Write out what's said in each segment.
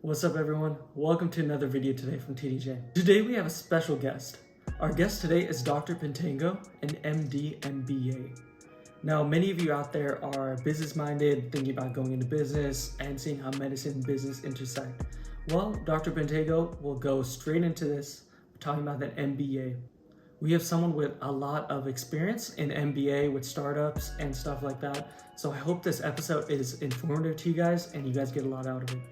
What's up, everyone? Welcome to another video today from TDJ. Today we have a special guest. Our guest today is Dr. Pantangco, an MD MBA. Now, many of you out there are business-minded, thinking about going into business and seeing how medicine and business intersect. Well, Dr. Pantangco will go straight into this, talking about an MBA. We have someone with a lot of experience in MBA with startups and stuff like that. So I hope this episode is informative to you guys and you guys get a lot out of it.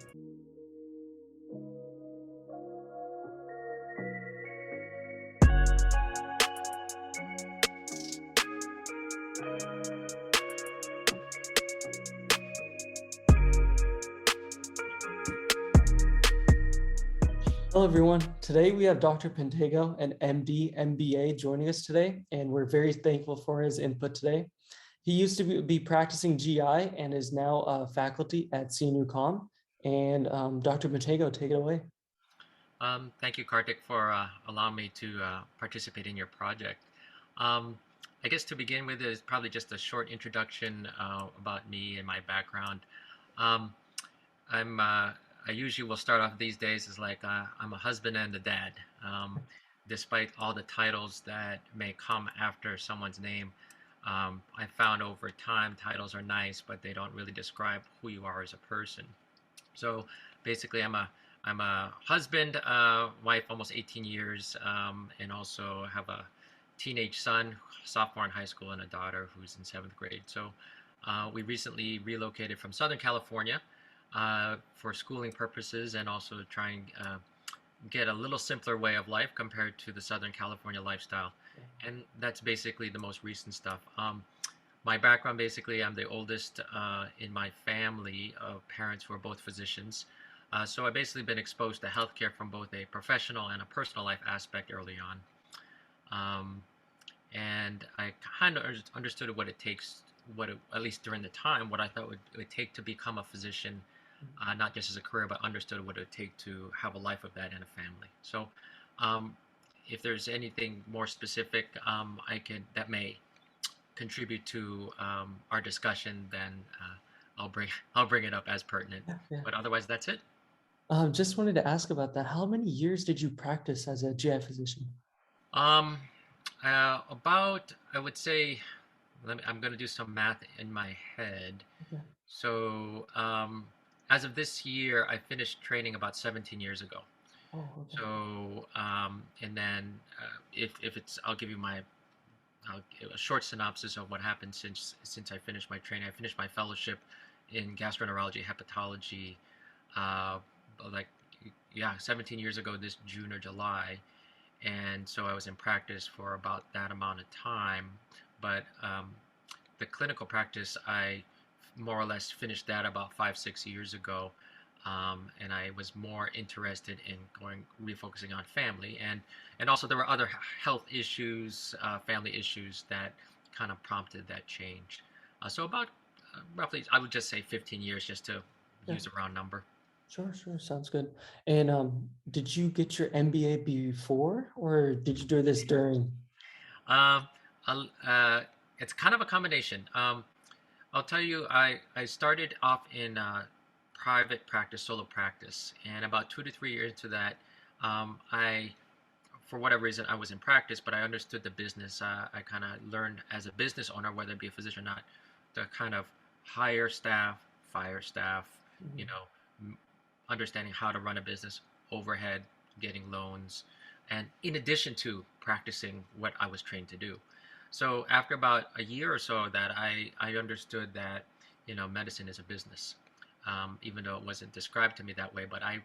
Hello, everyone. Today we have Dr. Pantangco, an MD, MBA, joining us today, and we're very thankful for his input today. He used to be practicing GI and is now a faculty at CNUCOM. And Dr. Pantangco, take it away. Thank you, Kartik, for allowing me to participate in your project. I guess to begin with is probably just a short introduction about me and my background. Um, I usually will start off these days as like I'm a husband and a dad. Despite all the titles that may come after someone's name, I found over time titles are nice, but they don't really describe who you are as a person. So basically, I'm a husband, wife, almost 18 years, and also have a teenage son, sophomore in high school, and a daughter who's in seventh grade. So we recently relocated from Southern California for schooling purposes and also trying get a little simpler way of life compared to the Southern California lifestyle. And that's basically the most recent stuff. My background, basically, I'm the oldest in my family of parents who are both physicians. So I've basically been exposed to healthcare from both a professional and a personal life aspect early on. And I kind of understood what it takes, at least during the time, what I thought it would take to become a physician, not just as a career, but understood what it would take to have a life of that and a family. So um, if there's anything more specific that may contribute to our discussion, then I'll bring it up as pertinent. Yeah. But otherwise, that's it. Just wanted to ask about that. How many years did you practice as a GI physician? Um, about I would say, I'm going to do some math in my head. Okay. So as of this year, I finished training about 17 years ago. Oh, okay. So and then if it's, I'll give you a short synopsis of what happened since I finished my training. I finished my fellowship in gastroenterology, hepatology, uh, like, yeah, 17 years ago this June or July. And so I was in practice for about that amount of time. But the clinical practice, I more or less finished that about 5, 6 years ago. And I was more interested in refocusing on family, and also there were other health issues, family issues that kind of prompted that change. So about roughly, I would just say 15 years, just to Yeah. use a round number. Sure. Sounds good. And did you get your MBA before, or did you do this during? Um, it's kind of a combination. I'll tell you, I started off in private practice, solo practice, and about 2 to 3 years into that, I, for whatever reason, I was in practice, but I understood the business. I kind of learned as a business owner, whether it be a physician or not, to kind of hire staff, fire staff, you Mhm. know, understanding how to run a business, overhead, getting loans, and in addition to practicing what I was trained to do. So after about a year or so of that, I understood that, medicine is a business, even though it wasn't described to me that way, but I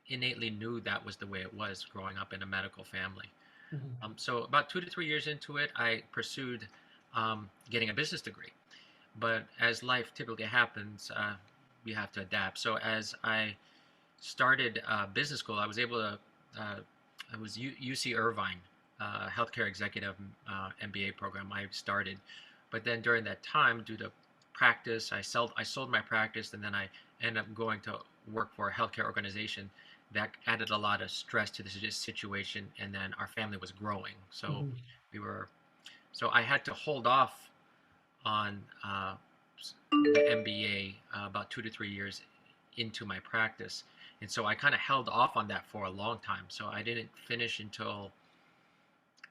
innately knew that was the way it was growing up in a medical family. Mhm. So about 2 to 3 years into it, I pursued getting a business degree. But as life typically happens, we have to adapt. So as I started business school, I was able to, I was UC Irvine, healthcare executive MBA program I started. But then during that time, due to practice, I sold my practice, and then I ended up going to work for a healthcare organization that added a lot of stress to the situation. And then our family was growing, so Mhm. we were, so I had to hold off on the MBA about 2 to 3 years into my practice. And so I kind of held off on that for a long time. So I didn't finish until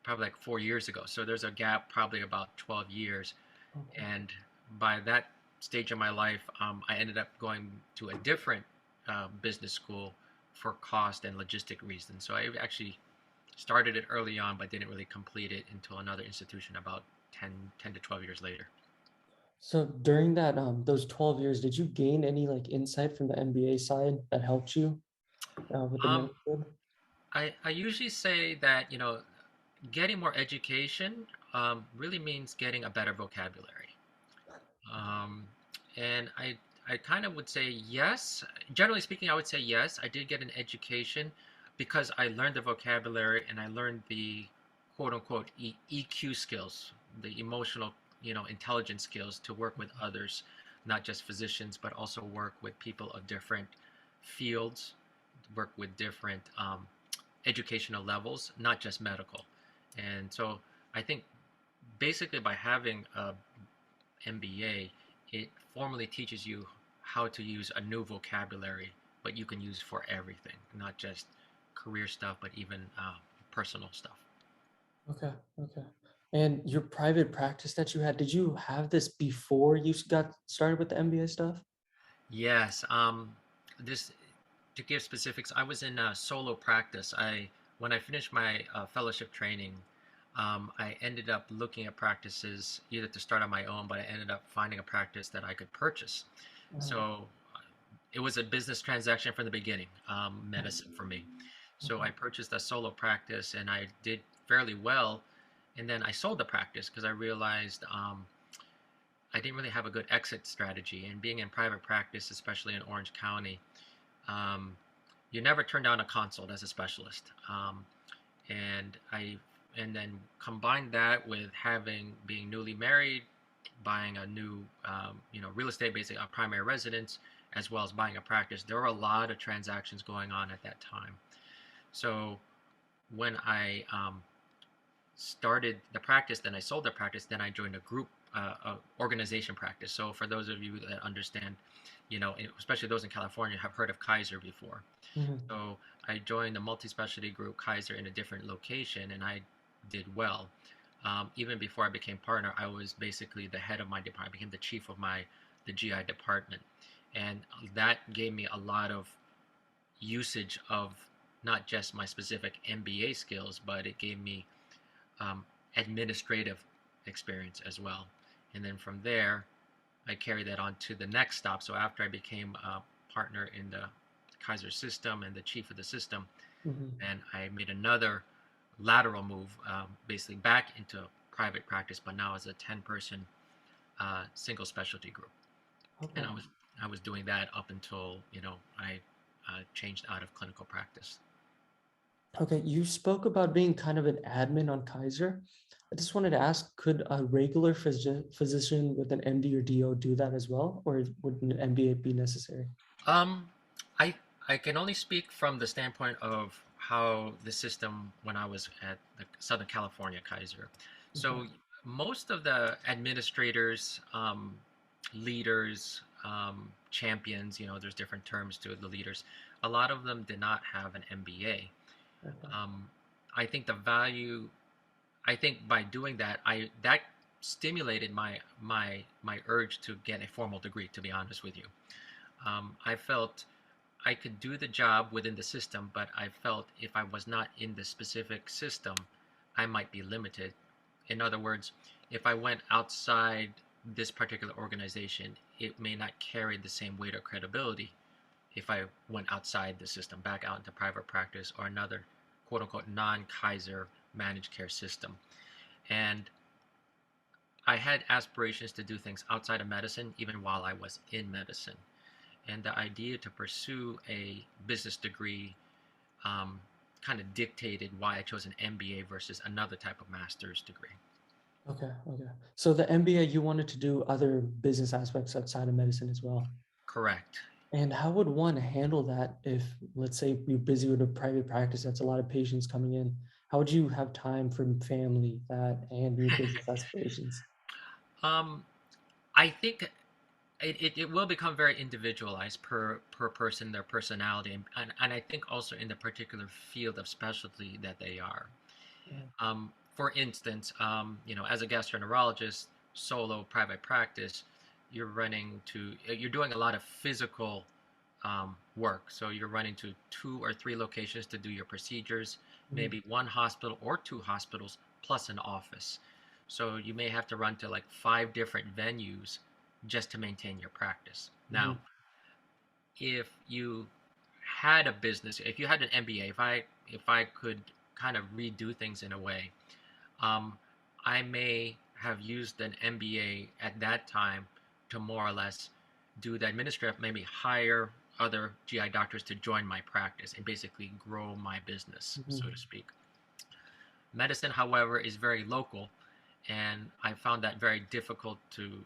probably like 4 years ago. So there's a gap, probably about 12 years. Okay. And by that stage of my life, I ended up going to a different business school for cost and logistic reasons. So I actually started it early on, but didn't really complete it until another institution about 10 to 12 years later. So during that those 12 years, did you gain any like insight from the MBA side that helped you with the Um, medical field? I usually say that, getting more education really means getting a better vocabulary. Um, and I kind of would say yes. Generally speaking, I would say yes. I did get an education because I learned the vocabulary and I learned the quote unquote EQ skills, the emotional, intelligence skills to work with others, not just physicians, but also work with people of different fields, work with different educational levels, not just medical. And so I think basically by having a MBA, it formally teaches you how to use a new vocabulary, but you can use for everything, not just career stuff, but even personal stuff. Okay, okay. And your private practice that you had, did you have this before you got started with the MBA stuff? Yes. This to give specifics, I was in solo practice. When I finished my fellowship training, I ended up looking at practices either to start on my own, but I ended up finding a practice that I could purchase. So it was a business transaction from the beginning, medicine for me. So Okay. I purchased a solo practice and I did fairly well. And then I sold the practice because I realized I didn't really have a good exit strategy. And being in private practice, especially in Orange County, um, you never turn down a consult as a specialist. And I and then combine that with being newly married, buying a new real estate, basically a primary residence, as well as buying a practice. There were a lot of transactions going on at that time. So when I started the practice, then I sold the practice, then I joined a group organization practice. So for those of you that understand, especially those in California, have heard of Kaiser before. Mhm. So I joined a multi-specialty group, Kaiser, in a different location, and I did well. Even before I became partner, I was basically the head of my department. I became the chief of the GI department, and that gave me a lot of usage of not just my specific MBA skills, but it gave me um, administrative experience as well. And then from there, I carried that on to the next stop. So after I became a partner in the Kaiser system and the chief of the system, Mhm. and I made another lateral move, basically back into private practice, but now as a 10-person single specialty group. And Okay. I was doing that up until I changed out of clinical practice. Okay, you spoke about being kind of an admin on Kaiser. I just wanted to ask, could a regular physician with an MD or DO do that as well, or would an MBA be necessary? Um, I I can only speak from the standpoint of how the system when I was at the Southern California Kaiser. Okay. So most of the administrators, leaders, champions, there's different terms to the leaders. A lot of them did not have an MBA. Okay. Um, I think the value. I think by doing that, that stimulated my urge to get a formal degree. To be honest with you, I felt I could do the job within the system, but I felt if I was not in the specific system, I might be limited. In other words, if I went outside this particular organization, it may not carry the same weight or credibility if I went outside the system, back out into private practice or another quote unquote non Kaiser managed care system. And I had aspirations to do things outside of medicine even while I was in medicine. And the idea to pursue a business degree um, kind of dictated why I chose an MBA versus another type of master's degree. Okay. Okay. So the MBA, you wanted to do other business aspects outside of medicine as well. Correct. And how would one handle that if, let's say, you're busy with a private practice, that's a lot of patients coming in? How would you have time for family, that, and your business aspirations? um, I think it will become very individualized per person, their personality, and I think also in the particular field of specialty that they are. Yeah. For instance, as a gastroenterologist, solo private practice, you're doing a lot of physical work. So you're running to 2 or 3 locations to do your procedures, Mhm. maybe one hospital or 2 hospitals plus an office. So you may have to run to like 5 different venues just to maintain your practice. Now, Mhm. if you had a business, if you had an MBA, if I could kind of redo things in a way, um, I may have used an MBA at that time to more or less do the administrative, maybe hire other GI doctors to join my practice and basically grow my business, so to Mhm. speak. Medicine, however, is very local, and I found that very difficult to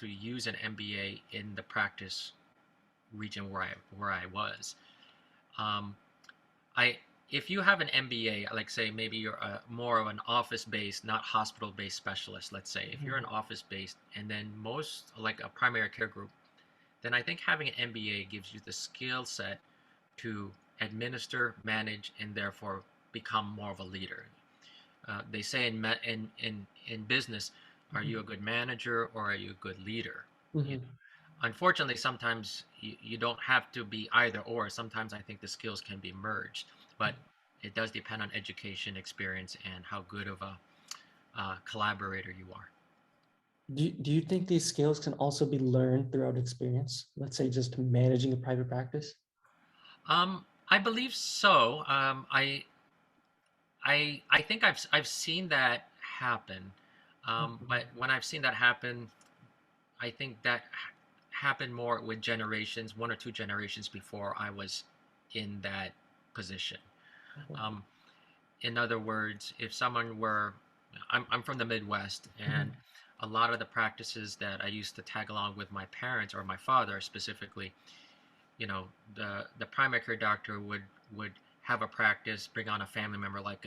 use an MBA in the practice region where I was. Um, I if you have an MBA, like say maybe you're more of an office-based, not hospital-based specialist. Let's say if you're Mhm. an office-based, and then most like a primary care group, then I think having an MBA gives you the skill set to administer, manage, and therefore become more of a leader. They say in business, are you a Mhm. good manager or are you a good leader? You Mhm. Unfortunately, sometimes you don't have to be either or. Sometimes I think the skills can be merged, but it does depend on education, experience, and how good of a collaborator you are. Do you think these skills can also be learned throughout experience? Let's say just managing a private practice? I believe so. I think I've seen that happen, Mhm. but when I've seen that happen, I think that happened more with generations, 1 or 2 generations before I was in that position. Okay. Um, in other words, if someone were, I'm from the Midwest, and Mhm. a lot of the practices that I used to tag along with my parents or my father specifically, the primary care doctor would have a practice, bring on a family member like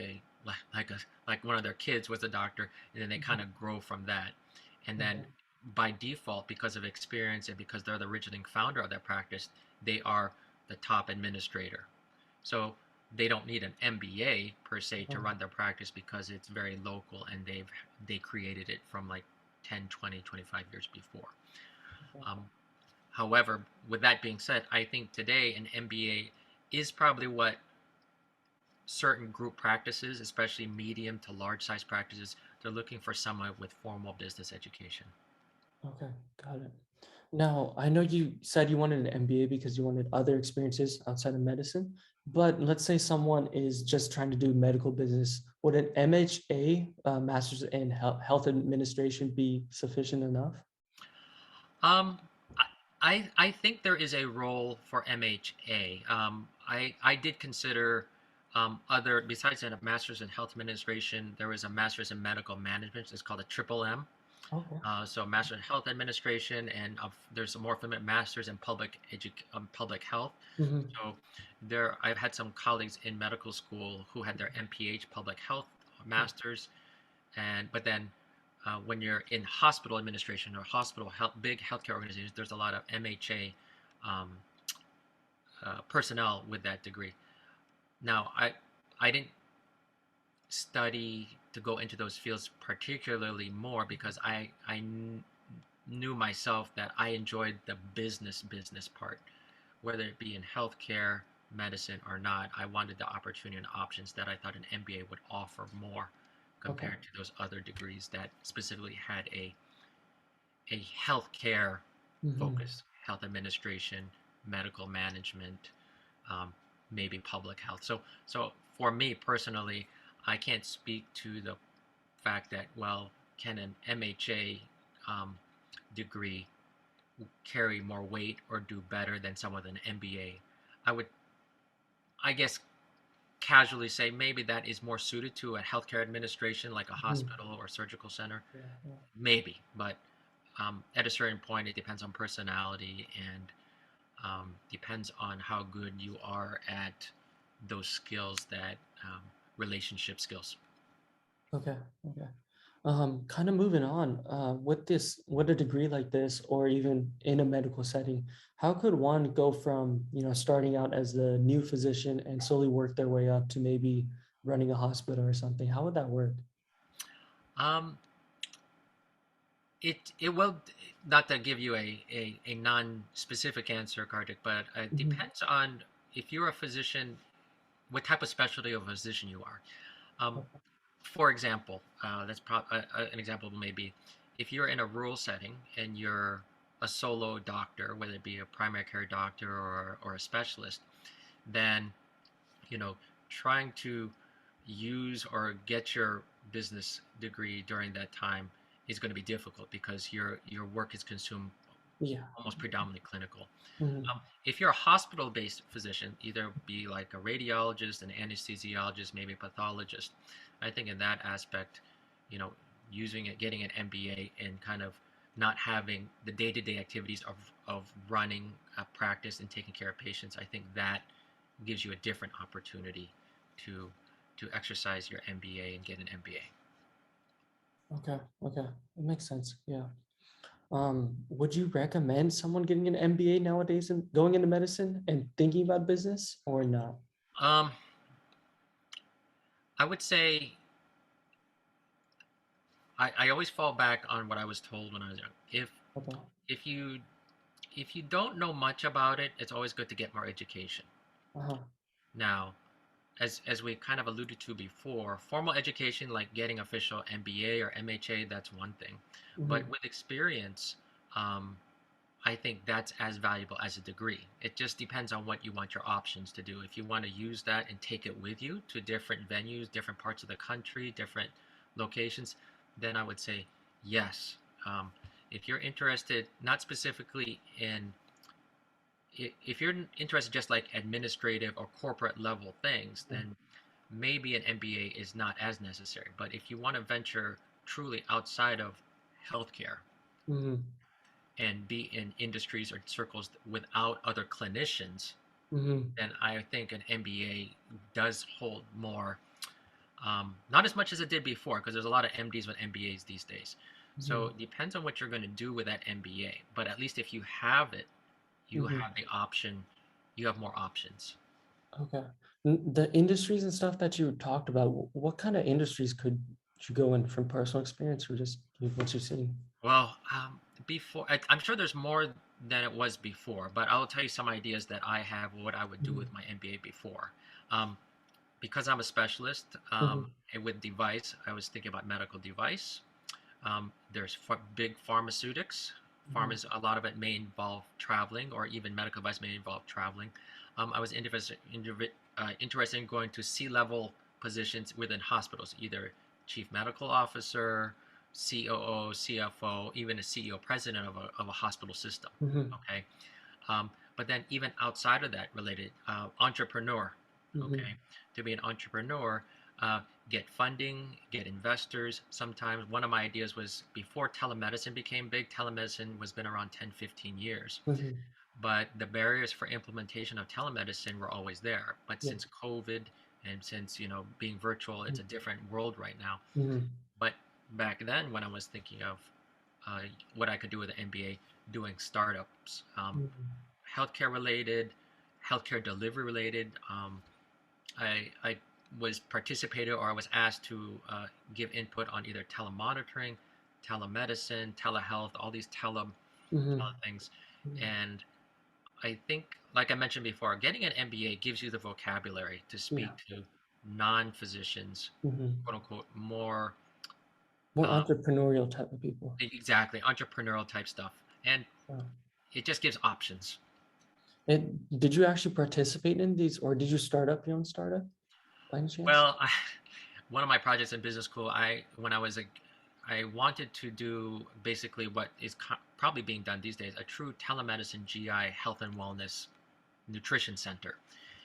one of their kids was a doctor, and then they kind Mhm. of grow from that, and then Okay. by default, because of experience and because they're the originating founder of that practice, they are the top administrator. So they don't need an MBA per se to Uh-huh. run their practice because it's very local and they created it from like 10, 20, 25 years before. Okay. Um, However, with that being said, I think today an MBA is probably what certain group practices, especially medium to large size practices, they're looking for someone with formal business education. Okay. Got it. Now, I know you said you wanted an MBA because you wanted other experiences outside of medicine, but let's say someone is just trying to do medical business. Would an MHA, Master's in Health Administration, be sufficient enough? Um, I think there is a role for MHA. I did consider other besides a master's in health administration. There was a master's in medical management. It's called a triple M. Okay. So master in health administration, and there's a more familiar masters in public health. Hmm. So there, I've had some colleagues in medical school who had their MPH public health masters, and but then when you're in hospital administration or hospital health, big healthcare organizations, there's a lot of MHA um, personnel with that degree. Now, I didn't study to go into those fields particularly more because knew myself that I enjoyed the business part, whether it be in healthcare, medicine, or not. I wanted the opportunity and options that I thought an MBA would offer more Okay. compared to those other degrees that specifically had a healthcare Hmm. focus, health administration, medical management, um, maybe public health. So for me personally, I can't speak to the fact that, well, can an MHA um, degree carry more weight or do better than someone with an MBA? I would, I guess, casually say maybe that is more suited to a healthcare administration like a Hmm. hospital or surgical center. Yeah, yeah. Maybe, but at a certain point, it depends on personality and depends on how good you are at those skills that relationship skills. Okay. Okay. Kind of moving on, with a degree like this, or even in a medical setting, how could one go from, starting out as the new physician and slowly work their way up to maybe running a hospital or something? How would that work? Um, it will, not to give you a non-specific answer, Kartik, but it Hmm. depends on if you're a physician, what type of specialty of a physician you are. Um, for example, an example may be if you're in a rural setting and you're a solo doctor, whether it be a primary care doctor or a specialist, then you know trying to use or get your business degree during that time is going to be difficult because your work is consumed Yeah. almost predominantly clinical. Hmm. If you're a hospital-based physician, either be like a radiologist, an anesthesiologist, maybe a pathologist, I think in that aspect, you know, using it, getting an MBA and kind of not having the day-to-day activities of running a practice and taking care of patients, I think that gives you a different opportunity to to exercise your MBA and get an MBA. Okay. Okay. It makes sense. Yeah. Would you recommend someone getting an MBA nowadays and going into medicine and thinking about business or not? Um, I would say I always fall back on what I was told when I was young. Okay. If you if you don't know much about it, it's always good to get more education. Uh-huh. Now, as we kind of alluded to before, formal education like getting official MBA or MHA, that's one thing. But Hmm. with experience, um, I think that's as valuable as a degree. It just depends on what you want your options to do. If you want to use that and take it with you to different venues, different parts of the country, different locations, then I would say yes. If you're interested, not specifically in, if you're interested just like administrative or corporate level things, then maybe an MBA is not as necessary. But if you want to venture truly outside of healthcare, Hmm. and be in industries or circles without other clinicians, Hmm. then I think an MBA does hold more. Not as much as it did before, because there's a lot of MDs with MBAs these days. So Hmm. it depends on what you're going to do with that MBA. But at least if you have it, you Hmm. have the option. You have more options. Okay. The industries and stuff that you talked about, what kind of industries could you go in from personal experience or just what you've seen? Well, before I'm sure there's more than it was before, but I'll tell you some ideas that I have what I would do Hmm. with my MBA before. Um, because I'm a specialist Hmm. and with device, I was thinking about medical device. There's big pharmaceutics. Hmm. Pharmas, a lot of it may involve traveling, or even medical device may involve traveling. I was interested in going to C-level positions within hospitals, either chief medical officer, COO, CFO, even a CEO, president of a hospital system. Hmm. Okay. But then even outside of that related, entrepreneur, okay, Hmm. to be an entrepreneur, uh, get funding, get investors. Sometimes one of my ideas was before telemedicine became big, telemedicine was been around 10, 15 years, Hmm. but the barriers for implementation of telemedicine were always there. But Yeah. since COVID and since, being virtual, it's a different world right now. Hmm. But back then when I was thinking of uh, what I could do with an MBA, doing startups, Hmm. healthcare related, healthcare delivery related. I was participated or I was asked to give input on either telemonitoring, telemedicine, telehealth, all these Hmm. things. And I think, like I mentioned before, getting an MBA gives you the vocabulary to speak Yeah. to non-physicians, Hmm. quote unquote, more More uh, entrepreneurial type of people. exactly entrepreneurial type stuff. And Yeah. it just gives options. And did you actually participate in these, or did you start up your own startup by any chance? Well, one of my projects in business school, I wanted to do basically what is probably being done these days, a true telemedicine GI health and wellness nutrition center,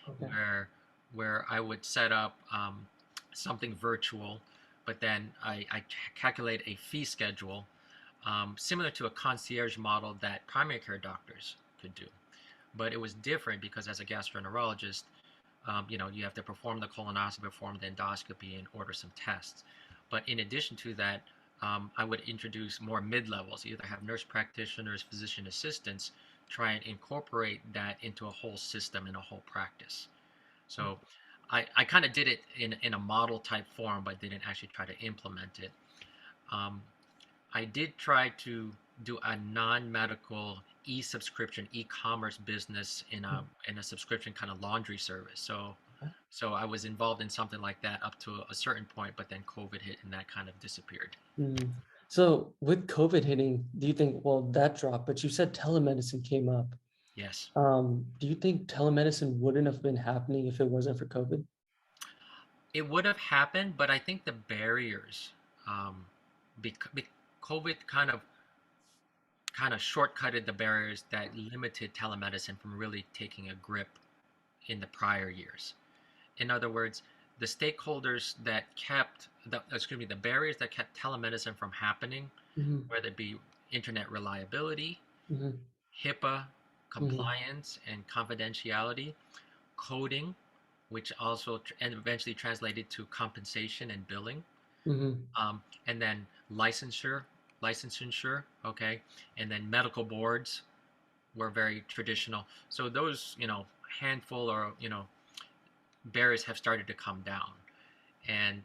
Okay. where I would set up something virtual, but then I calculate a fee schedule similar to a concierge model that primary care doctors could do. But it was different because as a gastroenterologist, you have to perform the colonoscopy, perform the endoscopy, and order some tests. But in addition to that, I would introduce more mid-levels, either have nurse practitioners, physician assistants, try and incorporate that into a whole system and a whole practice. So I kind of did it in a model type form, but didn't actually try to implement it. Um, I did try to do a non-medical e-subscription, e-commerce business in a subscription kind of laundry service. So I was involved in something like that up to a certain point, but then COVID hit and that kind of disappeared. Mm. So with COVID hitting, do you think, well, that dropped, but you said telemedicine came up. Yes. Do you think telemedicine wouldn't have been happening if it wasn't for COVID? It would have happened, but I think the barriers, um, COVID kind of shortcutted the barriers that limited telemedicine from really taking a grip in the prior years. In other words, the stakeholders that kept the barriers that kept telemedicine from happening, Mhm, whether it be internet reliability, mhm, HIPAA mhm, compliance and confidentiality, coding, which also and eventually translated to compensation and billing, mhm, and then licensure, okay, and then medical boards were very traditional. So those, handful or barriers have started to come down, and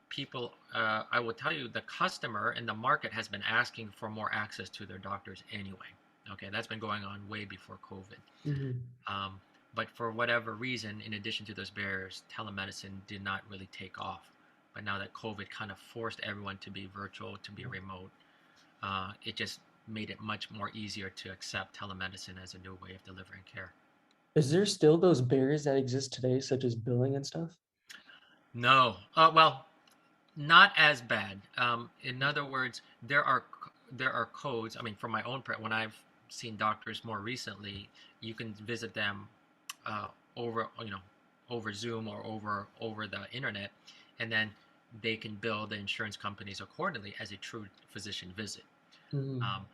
people, I will tell you, the customer and the market has been asking for more access to their doctors anyway. Okay, that's been going on way before COVID. mhm. Um, but for whatever reason, in addition to those barriers, telemedicine did not really take off. But now that COVID kind of forced everyone to be virtual, to be remote, it just made it much more easier to accept telemedicine as a new way of delivering care. Is there still those barriers that exist today, such as billing and stuff? No, well, not as bad. In other words, there are codes. I mean, from my own when I've seen doctors more recently, you can visit them uh, over over Zoom or over the internet, and then they can bill the insurance companies accordingly as a true physician visit. Mhm, Um,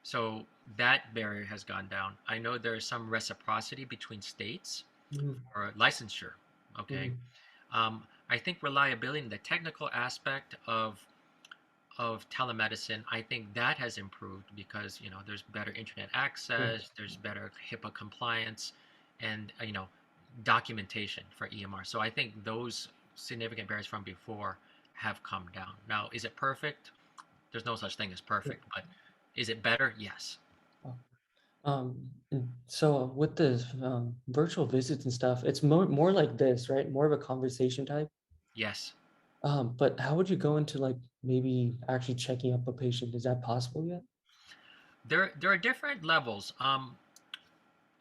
so that barrier has gone down. I know there is some reciprocity between states mhm, for licensure. Okay, mhm, I think reliability and the technical aspect of telemedicine, I think that has improved because there's better internet yeah. access, there's better HIPAA compliance, and documentation for EMR. So I think those significant barriers from before have come down. Now, is it perfect? There's no such thing as Yeah. perfect, but is it better? Yes. Oh, and so with the virtual visits and stuff, it's more like this, right? More of a conversation type. Yes. But how would you go into like maybe actually checking up a patient? Is that possible yet? There are different levels.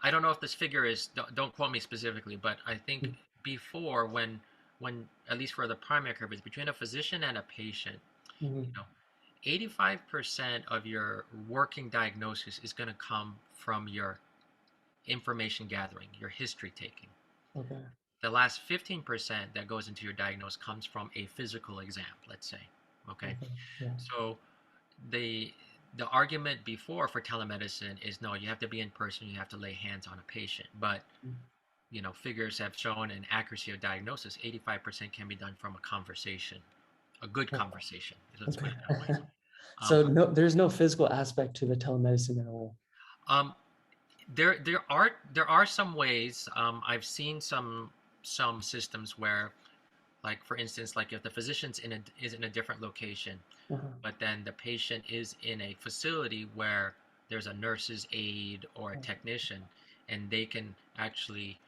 I don't know if this figure is, don't quote me specifically, but I think before, when at least for the primary care visits between a physician and a patient, you Mm-hmm. know 85% of your working diagnosis is going to come from your information gathering, your history taking. Okay. The last 15% that goes into your diagnosis comes from a physical exam, let's say. Okay. Okay. Yeah. So the the argument before for telemedicine is no, you have to be in person, you have to lay hands on a patient. But figures have shown an accuracy of diagnosis, 85% can be done from a conversation, a good Oh, conversation. Let's put okay. it that way. So Um, no, there's no physical aspect to the telemedicine at all. um, there are some ways. I've seen some systems where, like for instance, like if the physician's is in a different location, Uh-huh. but then the patient is in a facility where there's a nurse's aide or a technician, and they can actually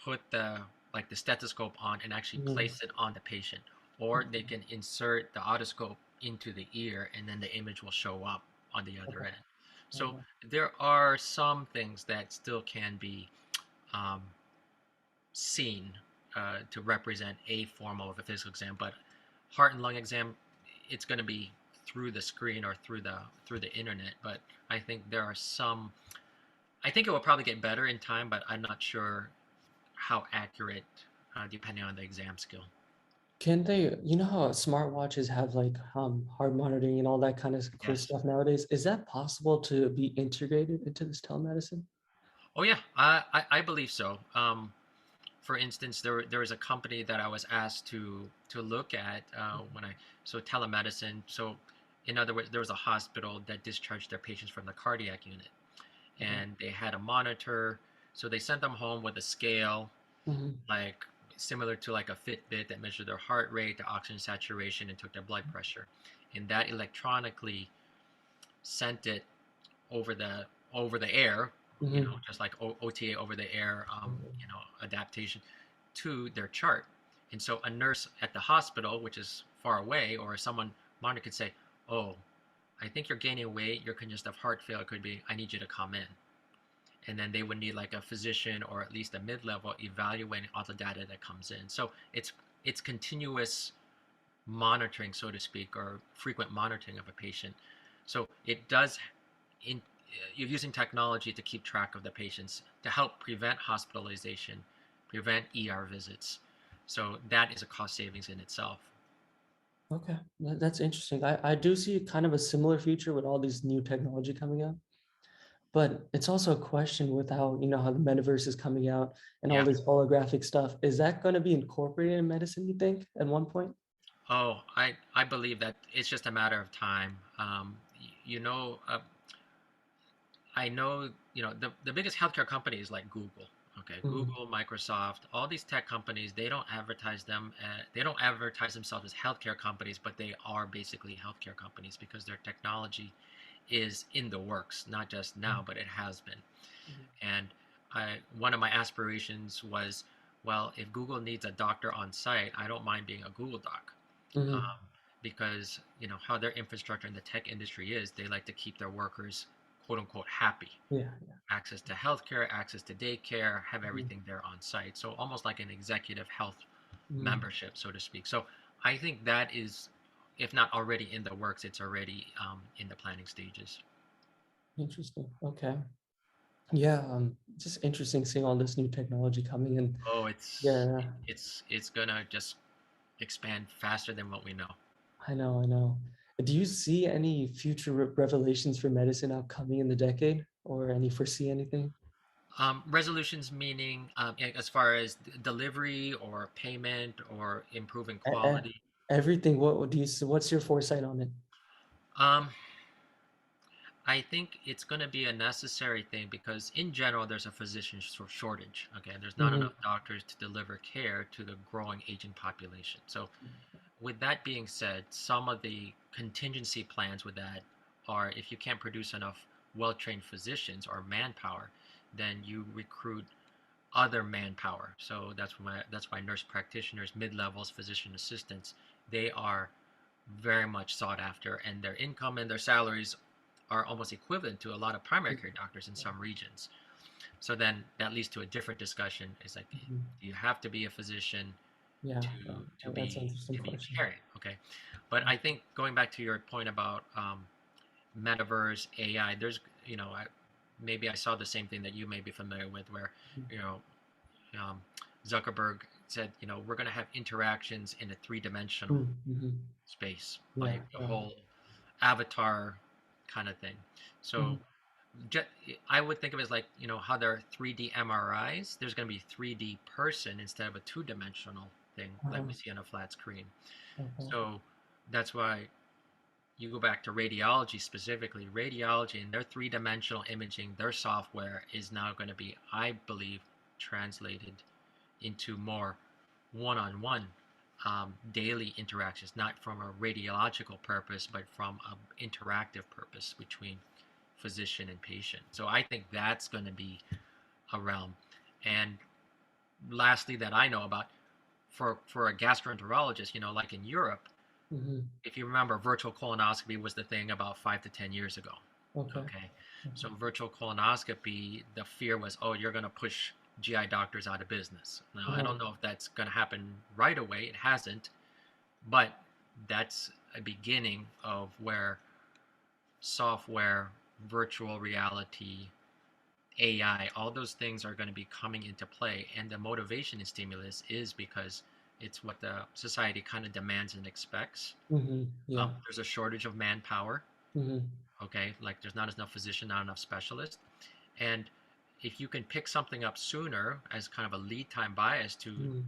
put the stethoscope on and actually Mhm. place it on the patient, or they can insert the otoscope into the ear, and then the image will show up on the other Okay. end. So Okay. there are some things that still can be um, seen to represent a form of a physical exam, but heart and lung exam, it's going to be through the screen or through the internet. But I think there are some. I think it will probably get better in time, but I'm not sure how accurate, depending on the exam skill. Can they, you know how smartwatches have like heart monitoring and all that kind of cool Yes. stuff nowadays? Is that possible to be integrated into this telemedicine? Oh yeah, I believe so. For instance, there was a company that I was asked to look at when I so telemedicine. So in other words, there was a hospital that discharged their patients from the cardiac unit, Mhm. and they had a monitor. So they sent them home with a scale, Mhm. like similar to like a Fitbit that measured their heart rate, their oxygen saturation, and took their blood pressure. And that electronically sent it over the air, Mhm. just like OTA over the air, Mhm. adaptation to their chart. And so a nurse at the hospital, which is far away, or someone monitor could say, "Oh, I think you're gaining weight. Your congestive heart failure could be. I need you to come in." And then they would need like a physician or at least a mid-level evaluating all the data that comes in. So it's continuous monitoring, so to speak, or frequent monitoring of a patient. So it does in you're using technology to keep track of the patients to help prevent hospitalization, prevent ER visits. So that is a cost savings in itself. Okay, that's interesting. I do see kind of a similar future with all these new technology coming out, but it's also a question with how, how the metaverse is coming out and all Yeah. this holographic stuff. Is that going to be incorporated in medicine, you think, at one point? Oh, I believe that it's just a matter of time. I know, the biggest healthcare companies like Google, okay, Mhm. Google, Microsoft, all these tech companies, they don't advertise themselves as healthcare companies, but they are basically healthcare companies because their technology is in the works, not just now, but it has been. Mhm. And one of my aspirations was, well, if Google needs a doctor on site, I don't mind being a Google doc. Mhm. Um, because how their infrastructure in the tech industry is, they like to keep their workers quote unquote happy, Yeah. access to healthcare, access to daycare, have Mhm. everything there on site. So almost like an executive health Mhm. membership, so to speak. So I think that is, if not already in the works, it's already in the planning stages. Interesting. Okay. Yeah. Just interesting seeing all this new technology coming in. Oh, it's Yeah. it's gonna just expand faster than what we know. I know. I know. Do you see any future revelations for medicine upcoming in the decade, or any foresee anything? Resolutions meaning as far as delivery or payment or improving E- e- quality. Everything. What do you? What's your foresight on it? Um, I think it's going to be a necessary thing because, in general, there's a physician shortage. Okay, there's not Mhm. enough doctors to deliver care to the growing aging population. So, with that being said, some of the contingency plans with that are if you can't produce enough well-trained physicians or manpower, then you recruit other manpower. So that's why nurse practitioners, mid-levels, physician assistants, they are very much sought after, and their income and their salaries are almost equivalent to a lot of primary care doctors in some regions. So then that leads to a different discussion. It's like, Mhm. do you have to be a physician Yeah, to that's an be interesting to be question. caring? Okay, but I think going back to your point about metaverse, AI, maybe I saw the same thing that you may be familiar with, where you know um, Zuckerberg said, we're going to have interactions in a three-dimensional Mm-hmm. space, Yeah, like the yeah. whole avatar kind of thing. So Mhm. I would think of it as like, how there are 3D MRIs, there's going to be 3D person instead of a two-dimensional thing like we Uh-huh. see on a flat screen. Okay. So that's why you go back to radiology specifically. Radiology and their three-dimensional imaging, their software is now going to be, I believe, translated into more one-on-one daily interactions, not from a radiological purpose, but from an interactive purpose between physician and patient. So I think that's going to be a realm. And lastly, that I know about, for a gastroenterologist, like in Europe, Mm-hmm. if you remember, virtual colonoscopy was the thing about 5 to 10 years ago. Okay. Okay, Okay. so virtual colonoscopy, the fear was, oh, you're going to push GI doctors out of business. Now, I Uh-huh. don't know if that's going to happen right away. It hasn't, but that's a beginning of where software, virtual reality, AI, all those things are going to be coming into play. And the motivation and stimulus is because it's what the society kind of demands and expects. Mm-hmm. Yeah. There's a shortage of manpower. Mm-hmm. Okay, like there's not enough physician, not enough specialists. And if you can pick something up sooner as kind of a lead time bias to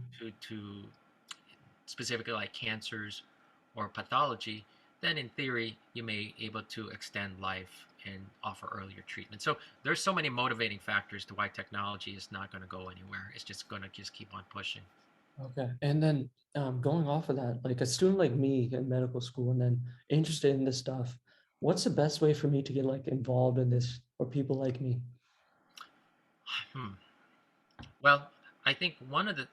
specifically like cancers or pathology, then in theory you may able to extend life and offer earlier treatment. So there's so many motivating factors to why technology is not going to go anywhere. It's just going to just keep on pushing. Okay. And then going off of that, like a student like me in medical school and then interested in this stuff, what's the best way for me to get like involved in this or people like me? Hmm. Well, I think one of the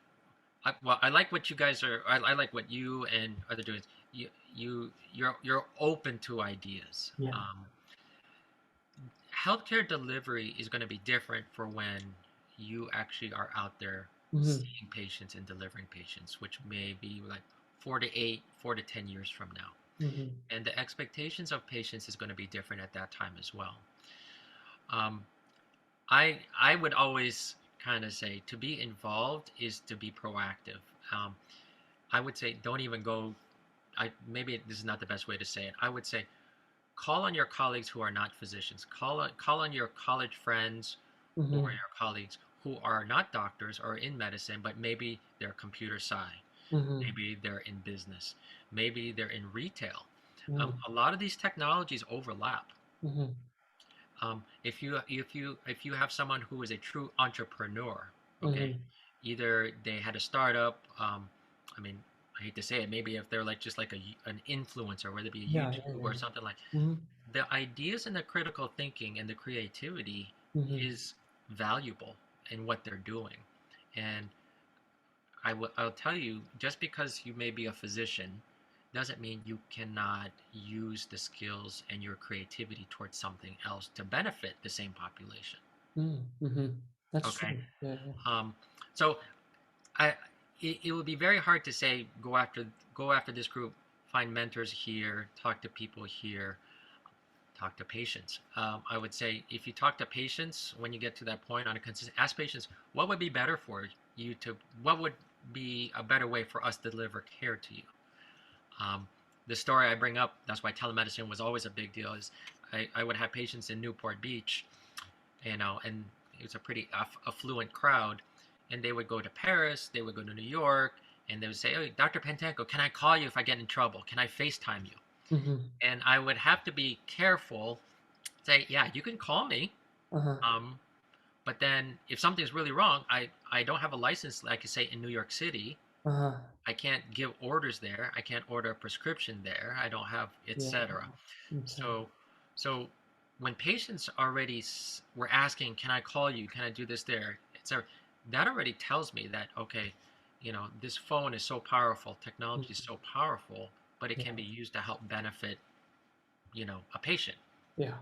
I like what you guys are. I like what you and other doing. You're open to ideas. Yeah. Healthcare delivery is going to be different for when you actually are out there Hmm. seeing patients and delivering patients, which may be like 4 to 10 years from now. Hmm. And the expectations of patients is going to be different at that time as well. Um, I would always kind of say to be involved is to be proactive. Um, I would say don't even go. I maybe this is not the best way to say it. I would say call on your colleagues who are not physicians. Call on your college friends or Hmm. your colleagues who are not doctors or in medicine, but maybe they're computer sci, Hmm. maybe they're in business, maybe they're in retail. Hmm. A lot of these technologies overlap. Hmm. If you have someone who is a true entrepreneur, okay, Hmm. either they had a startup. I mean, I hate to say it, maybe if they're like just like an influencer, whether it be a Yeah. YouTube or Yeah. something like Hmm. the ideas and the critical thinking and the creativity Hmm. is valuable in what they're doing. And I'll tell you, just because you may be a physician doesn't mean you cannot use the skills and your creativity towards something else to benefit the same population. Hmm. That's Okay. true. Yeah. Yeah. Um, so I it would be very hard to say go after this group, find mentors here, talk to people here, talk to patients. I would say if you talk to patients when you get to that point on a consistent, ask patients what would be better for you to, what would be a better way for us to deliver care to you. Um, the story I bring up, that's why telemedicine was always a big deal, is I would have patients in Newport Beach, and it was a pretty affluent crowd, and they would go to Paris, they would go to New York, and they would say, "Oh, Dr. Pantangco, can I call you if I get in trouble? Can I FaceTime you?" Hmm. And I would have to be careful, say, "Yeah, you can call me, Uh-huh. um, but then if something's really wrong, I don't have a license, like I say, in New York City. Uh-huh. I can't give orders there. I can't order a prescription there. I don't have, Yeah. etc." Okay. So, so when patients already were asking, "Can I call you? Can I do this there?" etc., that already tells me that okay, this phone is so powerful, technology is Mhm. so powerful, but it can Yeah. be used to help benefit, a patient. Yeah.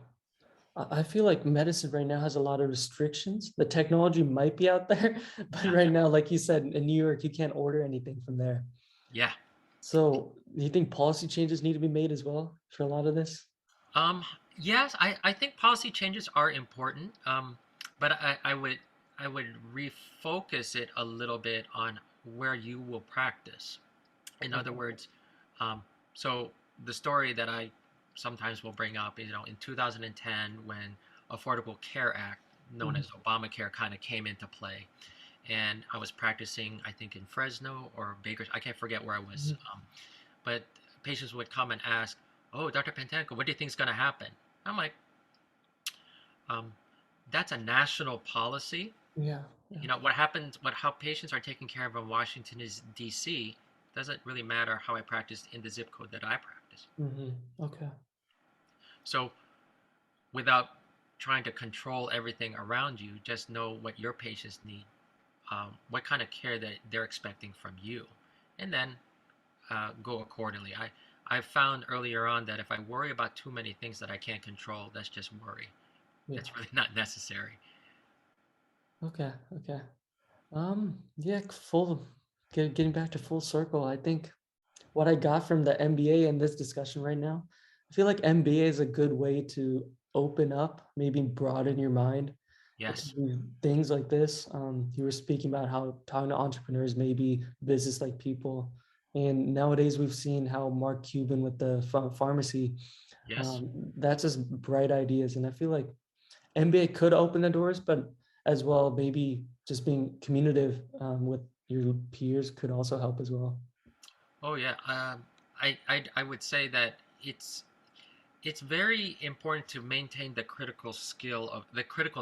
I feel like medicine right now has a lot of restrictions. The technology might be out there, but Yeah, right now, like you said, in New York, you can't order anything from there. yeah. So, do you think policy changes need to be made as well for a lot of this? Yes, I think policy changes are important, but I would refocus it a little bit on where you will practice. In other Okay. words, um, so the story that I sometimes will bring up is, in 2010 when Affordable Care Act, known as Mhm. Obamacare, kind of came into play, and I was practicing, I think in Fresno or Baker, I can't forget where I was, Mhm. but patients would come and ask, "Oh, Dr. Pantenko, what do you think is going to happen?" I'm like, um, "That's a national policy. Yeah. Yeah. What happens, how patients are taken care of in Washington is D.C. doesn't really matter how I practice in the zip code that I practice." Okay. So without trying to control everything around you, just know what your patients need, what kind of care that they're expecting from you, and then go accordingly. I found earlier on that if I worry about too many things that I can't control, that's just worry. Yeah. That's really not necessary. Okay. Okay. Yeah, getting back to full circle, I think what I got from the MBA in this discussion right now, I feel like MBA is a good way to open up, maybe broaden your mind to Yes, do things like this. You were speaking about how talking to entrepreneurs, maybe business like people. And nowadays we've seen how Mark Cuban with the pharmacy, yes, that's just bright ideas. And I feel like MBA could open the doors, but as well, maybe just being communicative with your peers could also help as well. oh yeah. I would say that it's very important to maintain the critical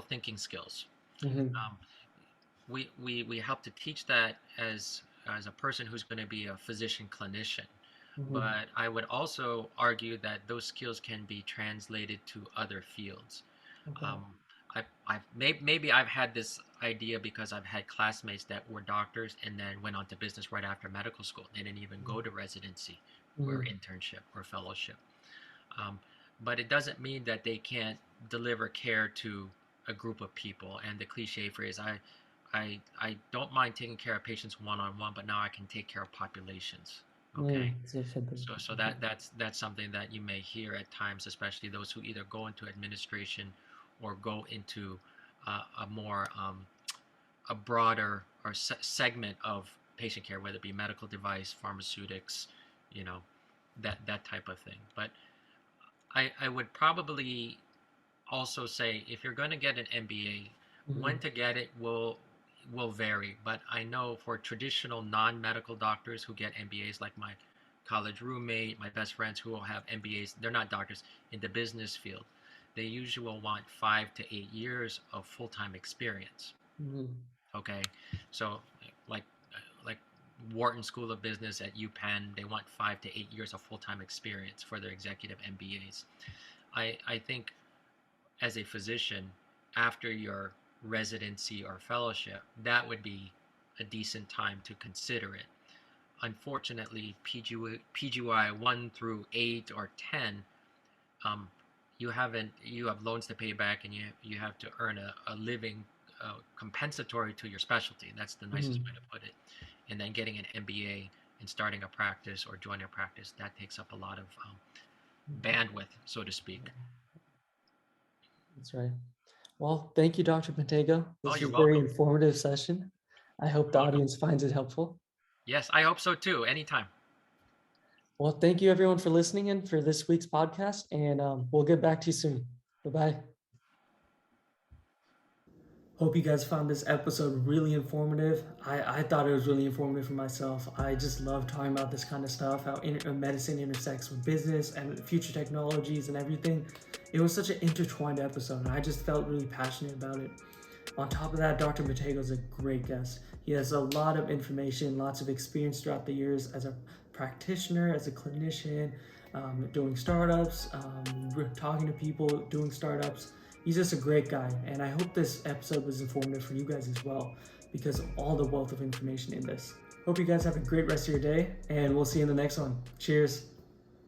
thinking skills. Mm-hmm. Um, we help to teach that as a person who's going to be a physician clinician. Mm-hmm. But I would also argue that those skills can be translated to other fields. Okay. Um, maybe I've had this idea because I've had classmates that were doctors and then went on to business right after medical school. They didn't even go to residency or Mm-hmm. internship or fellowship. Um, but it doesn't mean that they can't deliver care to a group of people. And the cliche phrase, I don't mind taking care of patients one on one, but now I can take care of populations. Okay. So something. So that's something that you may hear at times, especially those who either go into administration or go into a more a broader or segment of patient care, whether it be medical device, pharmaceutics, you know, that type of thing. But I would probably also say if you're going to get an MBA, Mm-hmm. when to get it will vary. But I know for traditional non-medical doctors who get MBAs, like my college roommate, my best friends who will have MBAs, they're not doctors in the business field. They usually will want 5 to 8 years of full-time experience. Mm-hmm. Okay, so like like Wharton School of Business at UPenn, they want 5 to 8 years of full-time experience for their executive MBAs. I think as a physician, after your residency or fellowship, that would be a decent time to consider it. Unfortunately, PGY 1 through 8 or 10, um, you have loans to pay back, and you have to earn a living compensatory to your specialty. That's the nicest Mm-hmm. way to put it. And then getting an MBA and starting a practice or joining a practice, that takes up a lot of bandwidth, so to speak. That's right. Well, thank you, Dr. Pantego. Oh, This you're was a very welcome. informative session. I hope You're the welcome. audience finds it helpful. Yes, I hope so too. Anytime. Well, thank you everyone for listening in for this week's podcast, and we'll get back to you soon. Bye-bye. Hope you guys found this episode really informative. I thought it was really informative for myself. I just love talking about this kind of stuff, how medicine intersects with business and future technologies and everything. It was such an intertwined episode, and I just felt really passionate about it. On top of that, Dr. Matego is a great guest. He has a lot of information, lots of experience throughout the years as a practitioner, as a clinician, doing startups, talking to people, doing startups. He's just a great guy, and I hope this episode was informative for you guys as well, because of all the wealth of information in this. Hope you guys have a great rest of your day, and we'll see you in the next one. Cheers.